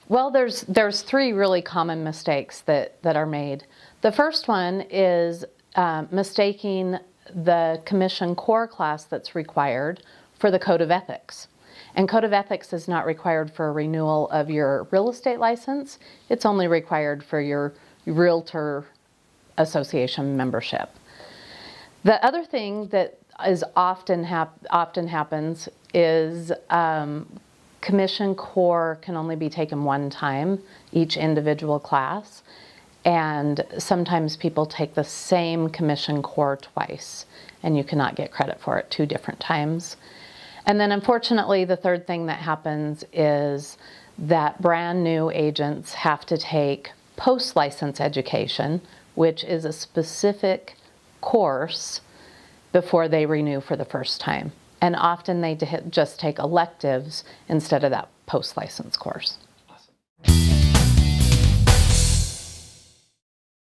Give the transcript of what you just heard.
Well, there's three really common mistakes that are made. The first one is mistaking the commission core class that's required for the Code of Ethics. And Code of Ethics is not required for a renewal of your real estate license. It's only required for your Realtor Association membership. The other thing that is often happens is commission core can only be taken one time, each individual class. And sometimes people take the same commission core twice, and you cannot get credit for it 2 different times. And then unfortunately, the third thing that happens is that brand new agents have to take post-license education, which is a specific course before they renew for the first time. And often they just take electives instead of that post-license course.